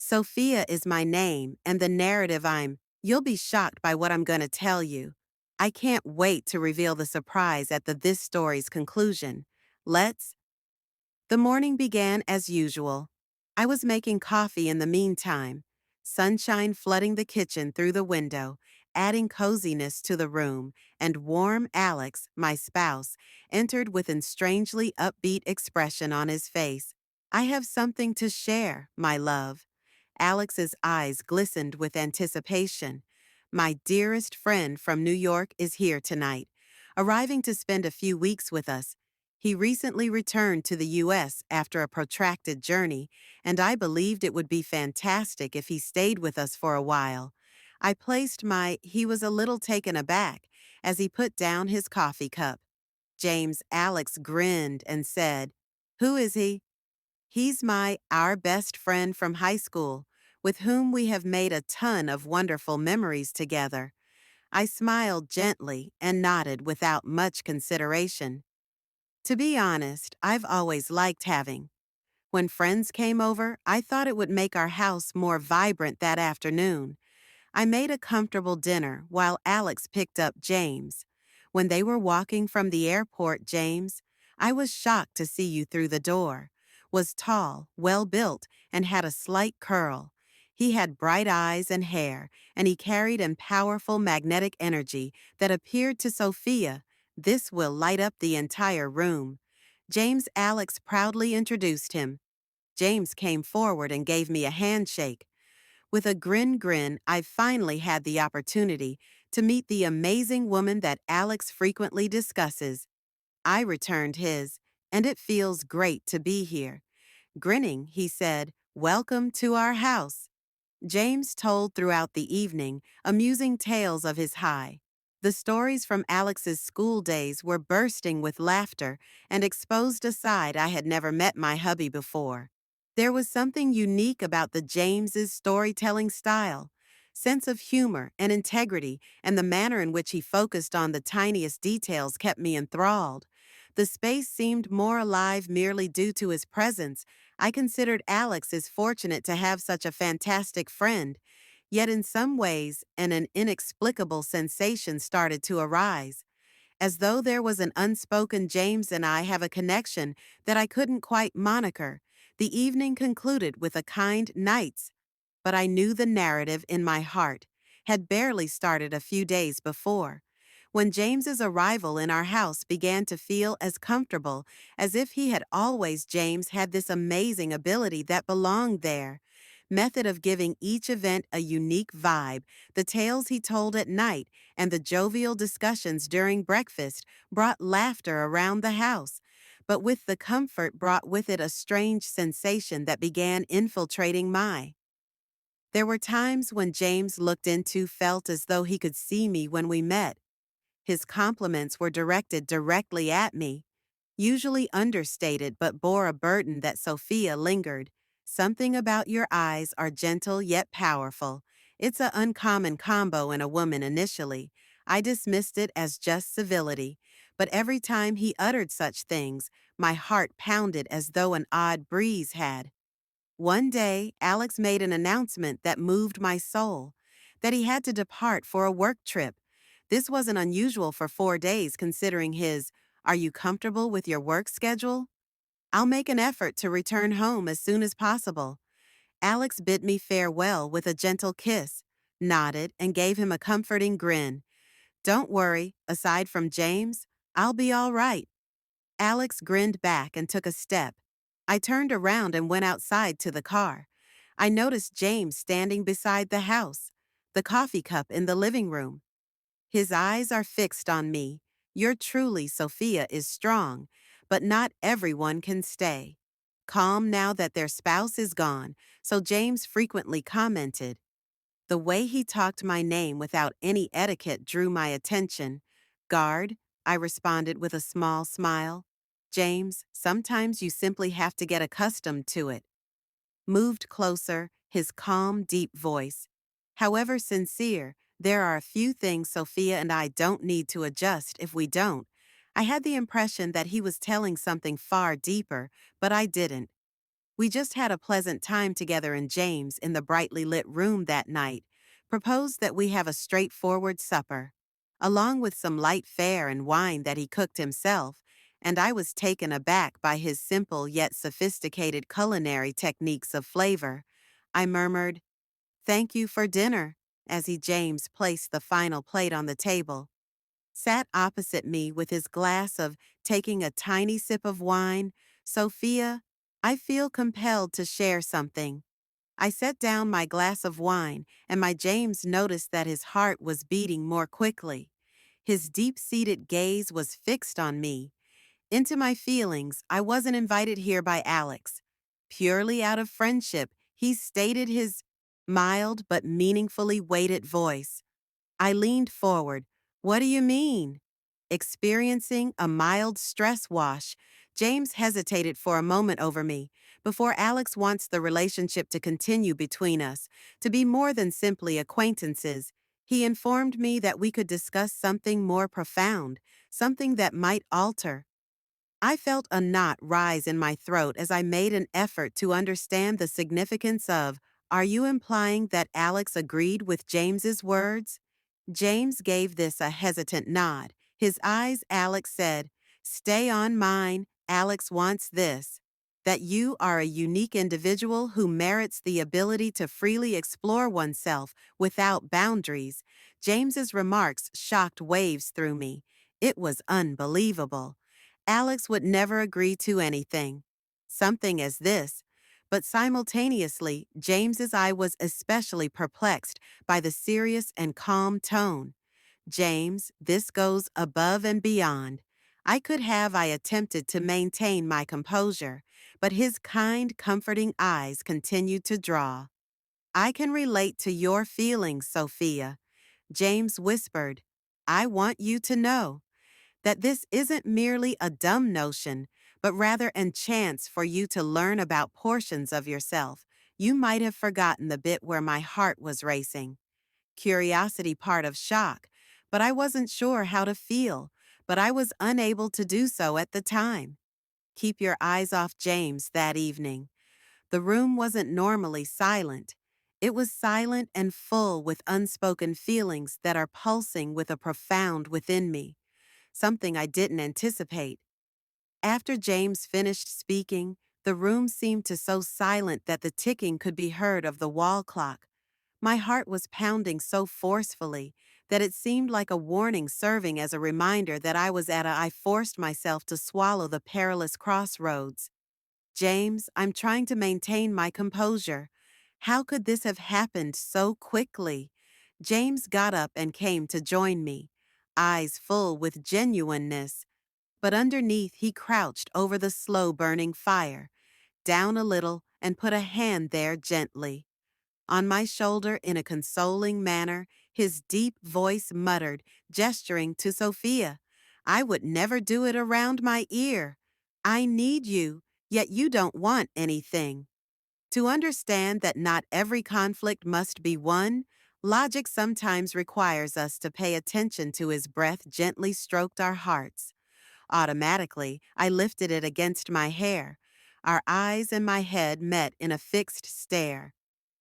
Sophia is my name, and the narrative you'll be shocked by what I'm going to tell you. I can't wait to reveal the surprise at this story's conclusion. Let's. The morning began as usual. I was making coffee in the meantime, sunshine flooding the kitchen through the window, adding coziness to the room, and warm Alex, my spouse, entered with a strangely upbeat expression on his face. I have something to share, my love. Alex's eyes glistened with anticipation. My dearest friend from New York is here tonight, arriving to spend a few weeks with us. He recently returned to the U.S. after a protracted journey, and I believed it would be fantastic if he stayed with us for a while. He was a little taken aback as he put down his coffee cup. Alex grinned and said, "Who is he?" Our best friend from high school, with whom we have made a ton of wonderful memories together. I smiled gently and nodded without much consideration. To be honest, I've always liked having. When friends came over, I thought it would make our house more vibrant that afternoon. I made a comfortable dinner while Alex picked up James. When they were walking from the airport, I was shocked to see you through the door. Was tall, well-built, and had a slight curl. He had bright eyes and hair, and he carried a powerful magnetic energy that appeared to Sophia. This will light up the entire room. Alex proudly introduced him. James came forward and gave me a handshake. With a grin, I finally had the opportunity to meet the amazing woman that Alex frequently discusses. I returned his, and it feels great to be here. Grinning, he said, "Welcome to our house." James told throughout the evening amusing tales of his high. The stories from Alex's school days were bursting with laughter and exposed a side I had never met my hubby before. There was something unique about the James's storytelling style, sense of humor and integrity, and the manner in which he focused on the tiniest details kept me enthralled. The space seemed more alive merely due to his presence. I considered Alex as fortunate to have such a fantastic friend, yet in some ways an inexplicable sensation started to arise, as though there was an unspoken James and I have a connection that I couldn't quite moniker. The evening concluded with a kind nights, but I knew the narrative in my heart had barely started a few days before, when James's arrival in our house began to feel as comfortable as if he had always. James had this amazing ability that belonged there. Method of giving each event a unique vibe, the tales he told at night and the jovial discussions during breakfast brought laughter around the house. But with the comfort brought with it a strange sensation that began infiltrating my. There were times when James looked into felt as though he could see me when we met. His compliments were directed directly at me, usually understated but bore a burden that Sophia lingered. "Something about your eyes are gentle yet powerful. It's an uncommon combo in a woman initially." I dismissed it as just civility, but every time he uttered such things, my heart pounded as though an odd breeze had. One day, Alex made an announcement that moved my soul, that he had to depart for a work trip. This wasn't unusual for 4 days considering his, "Are you comfortable with your work schedule?" "I'll make an effort to return home as soon as possible." Alex bid me farewell with a gentle kiss, nodded, and gave him a comforting grin. "Don't worry, aside from James, I'll be all right." Alex grinned back and took a step. I turned around and went outside to the car. I noticed James standing beside the house, the coffee cup in the living room. His eyes are fixed on me. "You're truly Sophia is strong, but not everyone can stay." Calm now that their spouse is gone, so James frequently commented. The way he talked my name without any etiquette drew my attention. "Guard," I responded with a small smile. "James, sometimes you simply have to get accustomed to it." Moved closer, his calm, deep voice. "However sincere, there are a few things Sophia and I don't need to adjust if we don't." I had the impression that he was telling something far deeper, but I didn't. We just had a pleasant time together, and James, in the brightly lit room that night, proposed that we have a straightforward supper, along with some light fare and wine that he cooked himself, and I was taken aback by his simple yet sophisticated culinary techniques of flavor. I murmured, "Thank you for dinner," as James placed the final plate on the table. Sat opposite me with his glass of taking a tiny sip of wine. "Sophia, I feel compelled to share something." I set down my glass of wine, and my James noticed that his heart was beating more quickly. His deep-seated gaze was fixed on me. Into my feelings, I wasn't invited here by Alex. Purely out of friendship, he stated, his mild but meaningfully weighted voice. I leaned forward. "What do you mean?" Experiencing a mild stress wash, James hesitated for a moment over me. "Before Alex wants the relationship to continue between us, to be more than simply acquaintances. He informed me that we could discuss something more profound, something that might alter." I felt a knot rise in my throat as I made an effort to understand the significance of, "Are you implying that Alex agreed with James's words?" James gave this a hesitant nod. His eyes, Alex said, "Stay on mine, Alex wants this. That you are a unique individual who merits the ability to freely explore oneself without boundaries." James's remarks shocked waves through me. It was unbelievable. Alex would never agree to anything. Something as this. But simultaneously, James's eye was especially perplexed by the serious and calm tone. "James, this goes above and beyond." I attempted to maintain my composure, but his kind, comforting eyes continued to draw. "I can relate to your feelings, Sophia." James whispered, "I want you to know that this isn't merely a dumb notion, but rather a chance for you to learn about portions of yourself. You might have forgotten the bit where my heart was racing." Curiosity part of shock, but I wasn't sure how to feel, but I was unable to do so at the time. Keep your eyes off James that evening. The room wasn't normally silent. It was silent and full with unspoken feelings that are pulsing with a profound within me, something I didn't anticipate. After James finished speaking, the room seemed to so silent that the ticking could be heard of the wall clock. My heart was pounding so forcefully that it seemed like a warning serving as a reminder that I forced myself to swallow the perilous crossroads. "James, I'm trying to maintain my composure. How could this have happened so quickly?" James got up and came to join me, eyes full with genuineness. But underneath, he crouched over the slow-burning fire, down a little, and put a hand there gently. On my shoulder, in a consoling manner, his deep voice muttered, gesturing to Sophia, "I would never do it around my ear. I need you, yet you don't want anything." To understand that not every conflict must be won, logic sometimes requires us to pay attention to his breath gently stroked our hearts. Automatically, I lifted it against my hair. Our eyes and my head met in a fixed stare.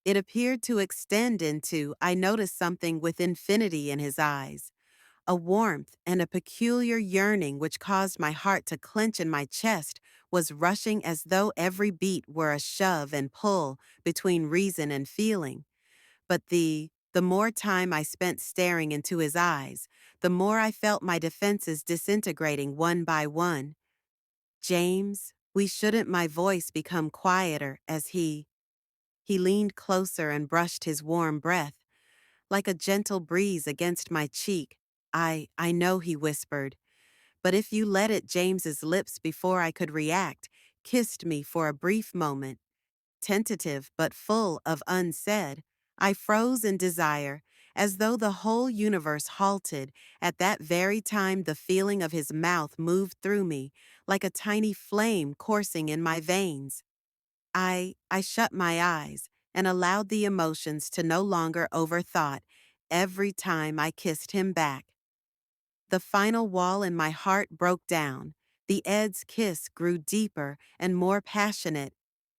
It appeared to extend into, I noticed something with infinity in his eyes, a warmth and a peculiar yearning which caused my heart to clench in my chest, was rushing as though every beat were a shove and pull between reason and feeling. But the more time I spent staring into his eyes, the more I felt my defenses disintegrating one by one. "James, we shouldn't," my voice become quieter as he leaned closer and brushed his warm breath, like a gentle breeze against my cheek. I know," he whispered, "but if you let it," James's lips, before I could react, kissed me for a brief moment. Tentative but full of unsaid, I froze in desire, as though the whole universe halted. At that very time, the feeling of his mouth moved through me, like a tiny flame coursing in my veins. I shut my eyes and allowed the emotions to no longer overthought every time I kissed him back. The final wall in my heart broke down. The Ed's kiss grew deeper and more passionate,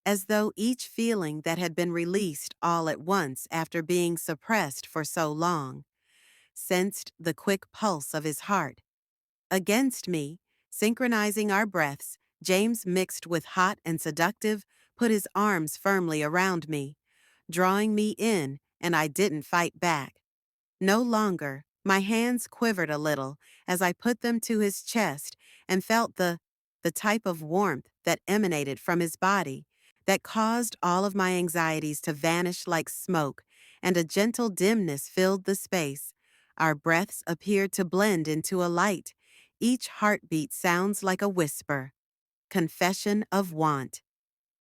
as though each feeling that had been released all at once after being suppressed for so long. Sensed the quick pulse of his heart. Against me, synchronizing our breaths, James, mixed with hot and seductive, put his arms firmly around me, drawing me in, and I didn't fight back. No longer, my hands quivered a little as I put them to his chest and felt the type of warmth that emanated from his body that caused all of my anxieties to vanish like smoke, and a gentle dimness filled the space. Our breaths appeared to blend into a light. Each heartbeat sounds like a whisper. Confession of want.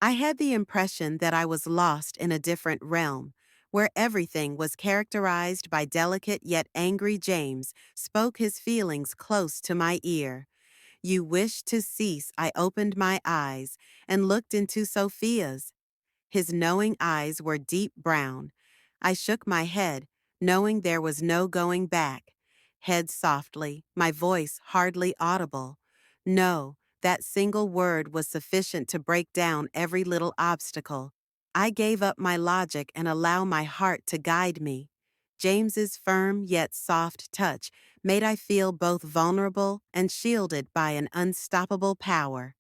I had the impression that I was lost in a different realm, where everything was characterized by delicate yet angry. James spoke his feelings close to my ear. You wish to cease. I opened my eyes and looked into Sophia's. His knowing eyes were deep brown. I shook my head, knowing there was no going back. Head softly, my voice hardly audible. No, that single word was sufficient to break down every little obstacle. I gave up my logic and allow my heart to guide me. James's firm yet soft touch made I feel both vulnerable and shielded by an unstoppable power.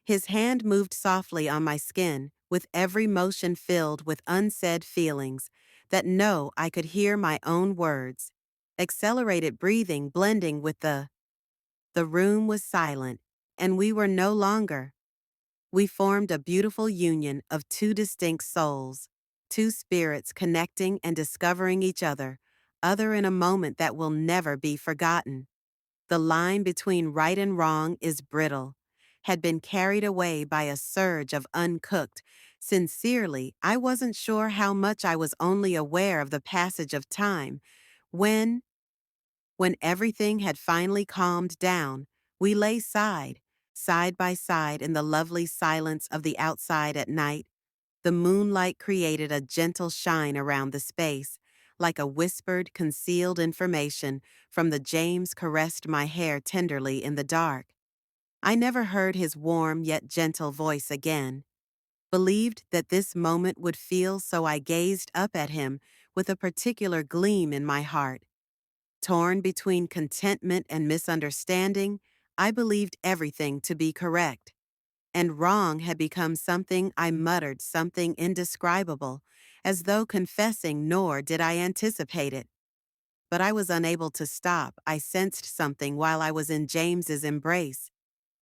His hand moved softly on my skin, with every motion filled with unsaid feelings that no, I could hear my own words. Accelerated breathing blending with the room was silent, and we were no longer. We formed a beautiful union of two distinct souls, two spirits connecting and discovering each other in a moment that will never be forgotten. The line between right and wrong is brittle, had been carried away by a surge of uncooked. Sincerely, I wasn't sure how much I was only aware of the passage of time. When, when everything had finally calmed down, we lay side by side in the lovely silence of the outside at night. The moonlight created a gentle shine around the space, like a whispered, concealed information from the James caressed my hair tenderly in the dark. I never heard his warm yet gentle voice again. Believed that this moment would feel, so I gazed up at him with a particular gleam in my heart. Torn between contentment and misunderstanding, I believed everything to be correct, and wrong had become something I muttered, something indescribable, as though confessing, nor did I anticipate it. But I was unable to stop. I sensed something while I was in James's embrace.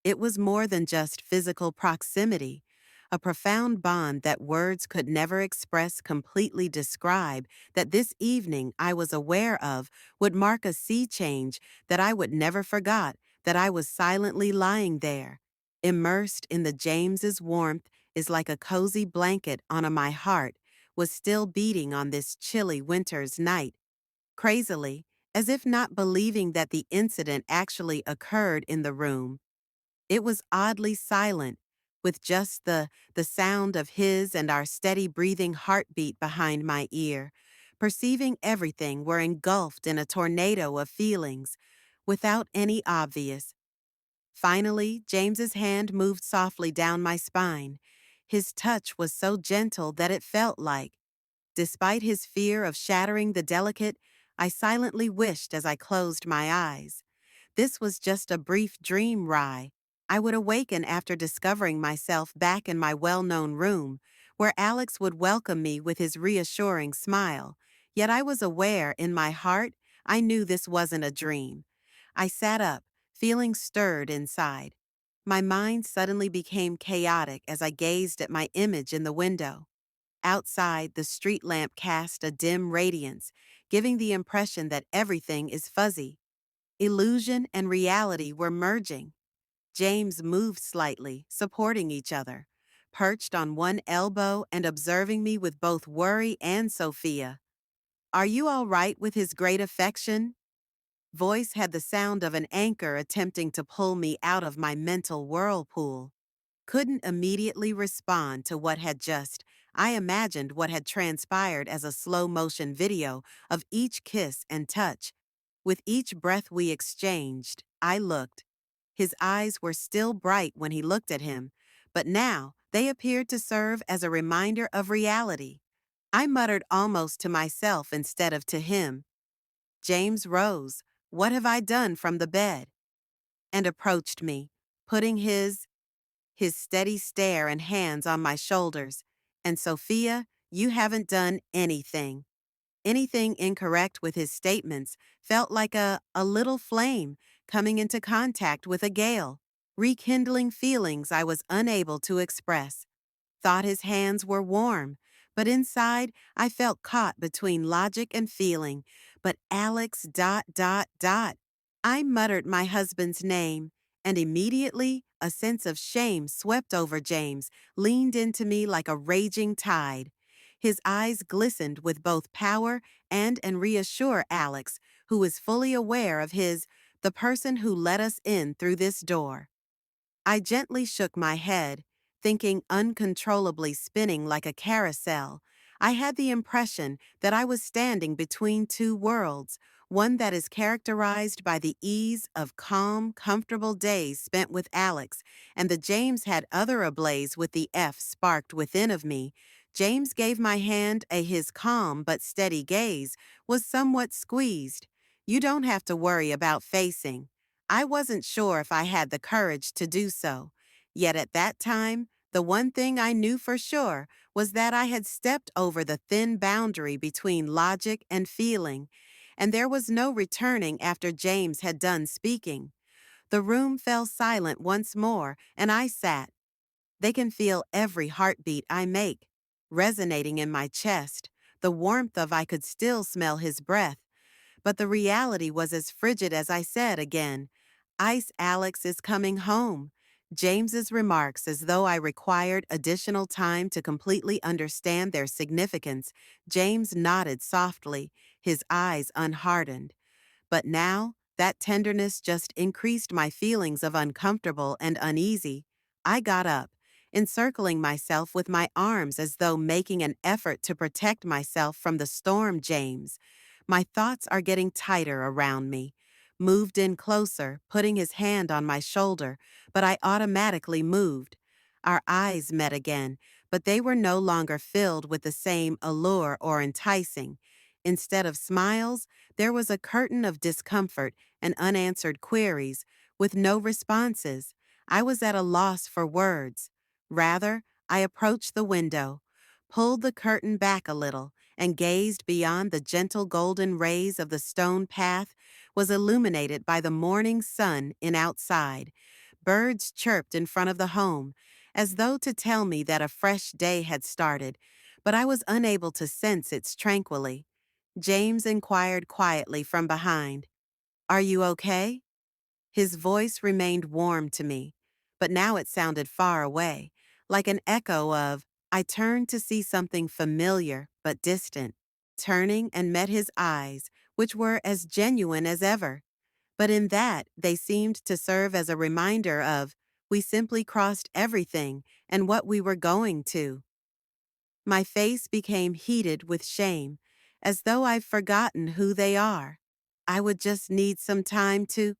It was more than just physical proximity, a profound bond that words could never express, completely describe, that this evening I was aware of would mark a sea change that I would never forgot, that I was silently lying there, immersed in the James's warmth, is like a cozy blanket on my heart, was still beating on this chilly winter's night. Crazily, as if not believing that the incident actually occurred in the room, it was oddly silent, with just the sound of his and our steady breathing heartbeat behind my ear. Perceiving everything, were engulfed in a tornado of feelings, without any obvious. Finally, James's hand moved softly down my spine. His touch was so gentle that it felt like, despite his fear of shattering the delicate, I silently wished as I closed my eyes. This was just a brief dream, Rye. I would awaken after discovering myself back in my well-known room, where Alex would welcome me with his reassuring smile. Yet I was aware, in my heart, I knew this wasn't a dream. I sat up, feeling stirred inside. My mind suddenly became chaotic as I gazed at my image in the window. Outside, the street lamp cast a dim radiance, giving the impression that everything is fuzzy. Illusion and reality were merging. James moved slightly, supporting each other, perched on one elbow and observing me with both worry and Sophia. Are you all right with his great affection? Voice had the sound of an anchor attempting to pull me out of my mental whirlpool. Couldn't immediately respond to what had just, I imagined what had transpired as a slow-motion video of each kiss and touch. With each breath we exchanged, I looked. His eyes were still bright when he looked at him, but now they appeared to serve as a reminder of reality. I muttered almost to myself instead of to him. James rose. "What have I done?" from the bed, and approached me, putting his steady stare and hands on my shoulders. "And Sophia, you haven't done anything." Anything incorrect with his statements felt like a little flame coming into contact with a gale, rekindling feelings I was unable to express. Thought his hands were warm, but inside I felt caught between logic and feeling. But Alex dot dot dot. I muttered my husband's name, and immediately a sense of shame swept over James, leaned into me like a raging tide. His eyes glistened with both power and reassure Alex, who was fully aware of the person who let us in through this door. I gently shook my head, thinking uncontrollably spinning like a carousel. I had the impression that I was standing between two worlds, one that is characterized by the ease of calm, comfortable days spent with Alex, and the James had other ablaze with the F sparked within of me. James gave my hand his calm but steady gaze was somewhat squeezed. "You don't have to worry about facing." I wasn't sure if I had the courage to do so. Yet at that time, the one thing I knew for sure was that I had stepped over the thin boundary between logic and feeling, and there was no returning after James had done speaking. The room fell silent once more, and I sat. They can feel every heartbeat I make, resonating in my chest, the warmth of I could still smell his breath. But the reality was as frigid as I said again. "Ice Alex is coming home." James's remarks, as though I required additional time to completely understand their significance. James nodded softly, his eyes unhardened. But now, that tenderness just increased my feelings of uncomfortable and uneasy. I got up, encircling myself with my arms as though making an effort to protect myself from the storm. "James." My thoughts are getting tighter around me. Moved in closer, putting his hand on my shoulder, but I automatically moved. Our eyes met again, but they were no longer filled with the same allure or enticing. Instead of smiles, there was a curtain of discomfort and unanswered queries, with no responses. I was at a loss for words. Rather, I approached the window, pulled the curtain back a little, and gazed beyond. The gentle golden rays of the stone path was illuminated by the morning sun in outside. Birds chirped in front of the home, as though to tell me that a fresh day had started, but I was unable to sense its tranquility. James inquired quietly from behind, "Are you okay?" His voice remained warm to me, but now it sounded far away, like an echo of. I turned to see something familiar but distant, turning and met his eyes, which were as genuine as ever. But in that, they seemed to serve as a reminder of, we simply crossed everything and what we were going to. My face became heated with shame, as though I've forgotten who they are. "I would just need some time to,"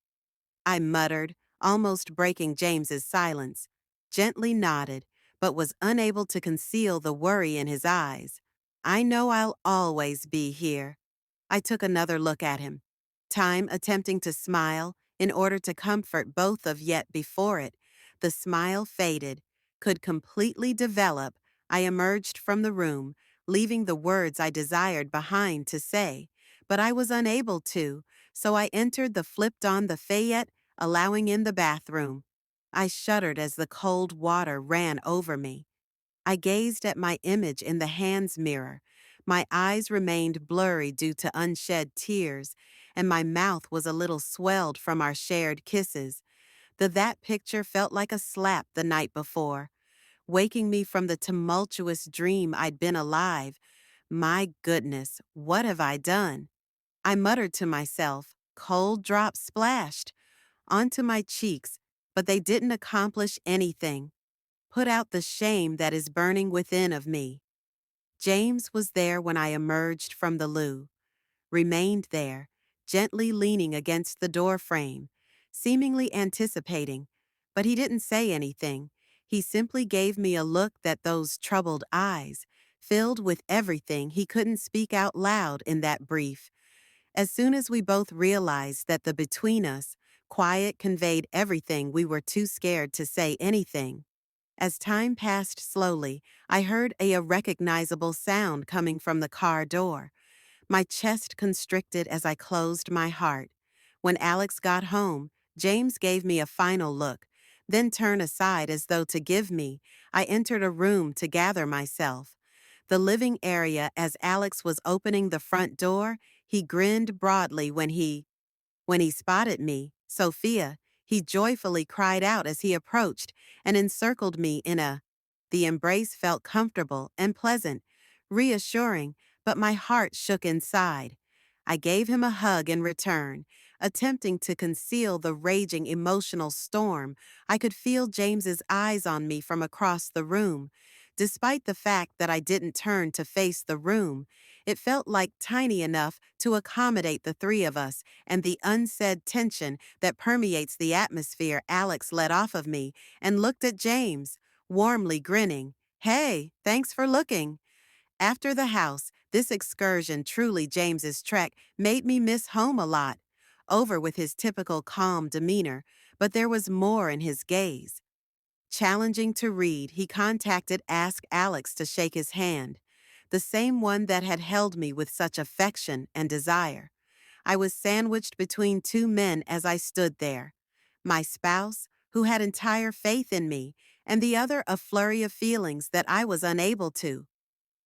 I muttered, almost breaking James's silence. Gently nodded, but was unable to conceal the worry in his eyes. "I know I'll always be here." I took another look at him, time attempting to smile in order to comfort both of yet before it. The smile faded, could completely develop. I emerged from the room, leaving the words I desired behind to say, but I was unable to, so I entered the flipped-on the Fayette, allowing in the bathroom. I shuddered as the cold water ran over me. I gazed at my image in the hand's mirror. My eyes remained blurry due to unshed tears, and my mouth was a little swelled from our shared kisses. That picture felt like a slap the night before, waking me from the tumultuous dream I'd been alive. My goodness, what have I done? I muttered to myself. Cold drops splashed onto my cheeks, but they didn't accomplish anything. Put out the shame that is burning within of me. James was there when I emerged from the loo, remained there, gently leaning against the door frame, seemingly anticipating, but he didn't say anything. He simply gave me a look that those troubled eyes filled with everything he couldn't speak out loud in that brief. As soon as we both realized that the between us quiet conveyed everything, we were too scared to say anything. As time passed slowly, I heard a recognizable sound coming from the car door. My chest constricted as I closed my heart. When Alex got home, James gave me a final look, then turned aside as though to give me. I entered a room to gather myself. The living area. As Alex was opening the front door, he grinned broadly when he spotted me. "Sophia," he joyfully cried out as he approached and encircled me in a. The embrace felt comfortable and pleasant, reassuring, but my heart shook inside. I gave him a hug in return, attempting to conceal the raging emotional storm. I could feel James's eyes on me from across the room. Despite the fact that I didn't turn to face the room, it felt like tiny enough to accommodate the three of us and the unsaid tension that permeates the atmosphere. Alex let off of me and looked at James, warmly grinning. "Hey, thanks for looking." After the house, this excursion, truly James's trek, made me miss home a lot. Over with his typical calm demeanor, but there was more in his gaze. Challenging to read, he contacted Ask Alex to shake his hand, the same one that had held me with such affection and desire. I was sandwiched between two men as I stood there. My spouse, who had entire faith in me, and the other a flurry of feelings that I was unable to.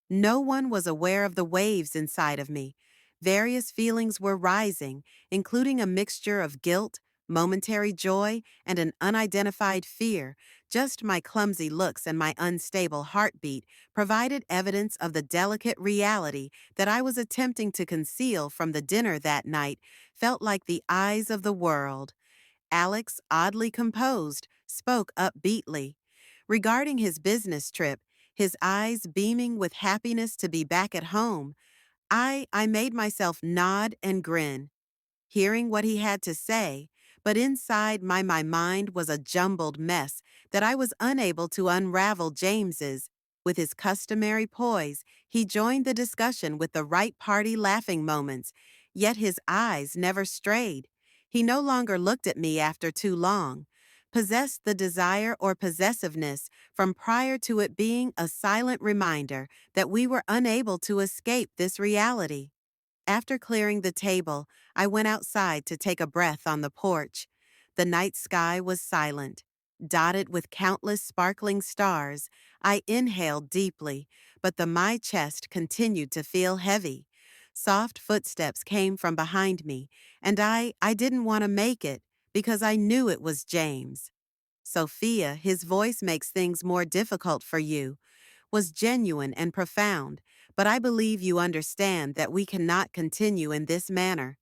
No one was aware of the waves inside of me. Various feelings were rising, including a mixture of guilt, momentary joy, and an unidentified fear. Just my clumsy looks and my unstable heartbeat provided evidence of the delicate reality that I was attempting to conceal from the dinner that night. Felt like the eyes of the world. Alex, oddly composed, spoke upbeatly. Regarding his business trip, his eyes beaming with happiness to be back at home, I made myself nod and grin, hearing what he had to say, but inside my mind was a jumbled mess that I was unable to unravel. James's. With his customary poise, he joined the discussion with the right party laughing moments, yet his eyes never strayed. He no longer looked at me after too long. Possessed the desire or possessiveness from prior to it being a silent reminder that we were unable to escape this reality. After clearing the table, I went outside to take a breath on the porch. The night sky was silent, dotted with countless sparkling stars. I inhaled deeply, but my chest continued to feel heavy. Soft footsteps came from behind me, and I didn't want to make it because I knew it was James. "Sophia, his voice makes things more difficult for you," was genuine and profound, "but I believe you understand that we cannot continue in this manner."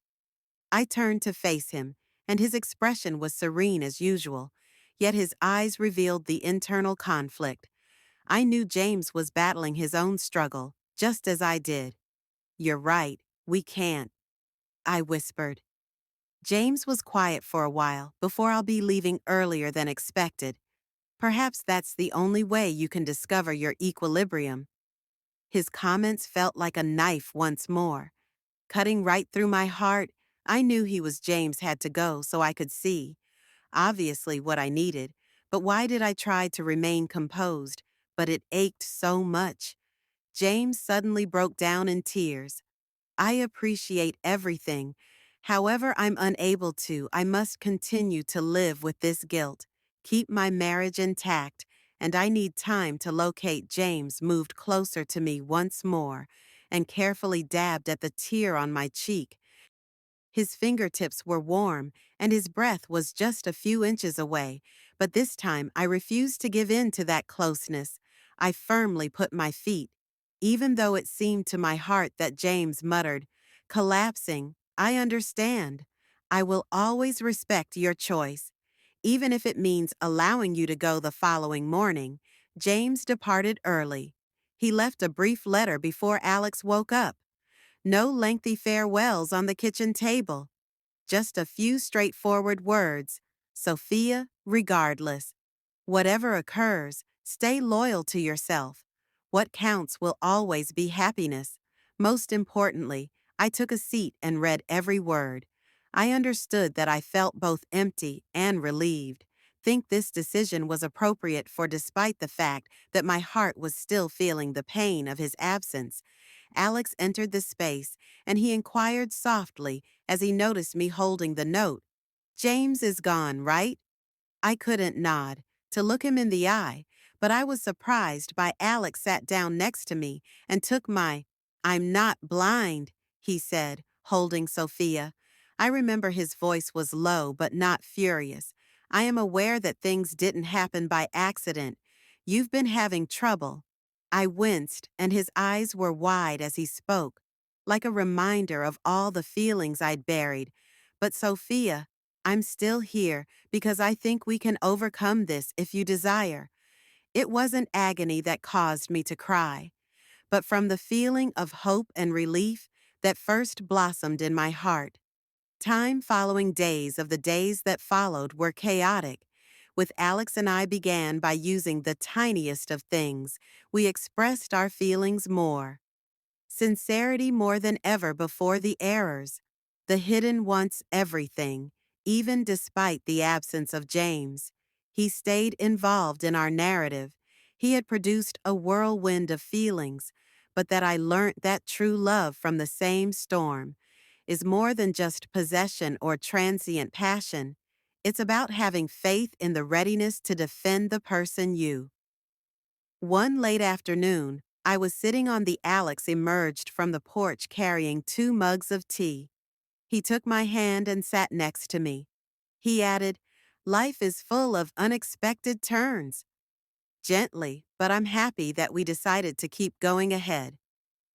I turned to face him, and his expression was serene as usual, yet his eyes revealed the internal conflict. I knew James was battling his own struggle, just as I did. "You're right, we can't," I whispered. James was quiet for a while before. "I'll be leaving earlier than expected. Perhaps that's the only way you can discover your equilibrium." His comments felt like a knife once more, cutting right through my heart. I knew James had to go so I could see, obviously, what I needed, but why did I try to remain composed? But it ached so much. James suddenly broke down in tears. "I appreciate everything. However, I'm unable to. I must continue to live with this guilt, keep my marriage intact, and I need time to locate." James moved closer to me once more and carefully dabbed at the tear on my cheek. His fingertips were warm, and his breath was just a few inches away, but this time I refused to give in to that closeness. I firmly put my feet, even though it seemed to my heart that James muttered, collapsing, "I understand. I will always respect your choice, even if it means allowing you to go." The following morning, James departed early. He left a brief letter before Alex woke up. No lengthy farewells on the kitchen table. Just a few straightforward words. "Sophia, regardless." Whatever occurs, stay loyal to yourself. What counts will always be happiness. Most importantly, I took a seat and read every word. I understood that I felt both empty and relieved. Think this decision was appropriate for despite the fact that my heart was still feeling the pain of his absence. Alex entered the space and he inquired softly as he noticed me holding the note. James is gone, right? I couldn't nod to look him in the eye, but I was surprised by Alex sat down next to me and took my, I'm not blind, he said, holding Sophia. I remember his voice was low but not furious. I am aware that things didn't happen by accident. You've been having trouble. I winced, and his eyes were wide as he spoke, like a reminder of all the feelings I'd buried. But Sophia, I'm still here because I think we can overcome this if you desire. It wasn't agony that caused me to cry, but from the feeling of hope and relief that first blossomed in my heart. Time following days of the days that followed were chaotic. With Alex and I began by using the tiniest of things. We expressed our feelings more. Sincerity more than ever before the errors. The hidden wants everything, even despite the absence of James. He stayed involved in our narrative. He had produced a whirlwind of feelings, but that I learnt that true love from the same storm is more than just possession or transient passion. It's about having faith in the readiness to defend the person you. One late afternoon, I was sitting on the Alex emerged from the porch carrying 2 mugs of tea. He took my hand and sat next to me. He added, Life is full of unexpected turns. Gently, but I'm happy that we decided to keep going ahead.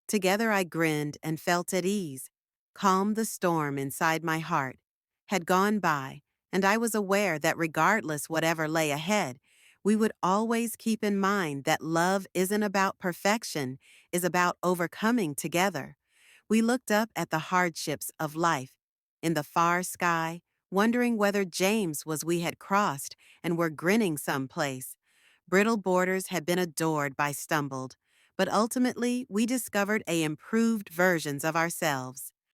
Together I grinned and felt at ease. Calm the storm inside my heart had gone by, and I was aware that regardless whatever lay ahead, we would always keep in mind that love isn't about perfection, is about overcoming together. We looked up at the hardships of life in the far sky, wondering whether James was we had crossed and were grinning someplace. Brittle borders had been adored by stumbled, but ultimately we discovered improved versions of ourselves.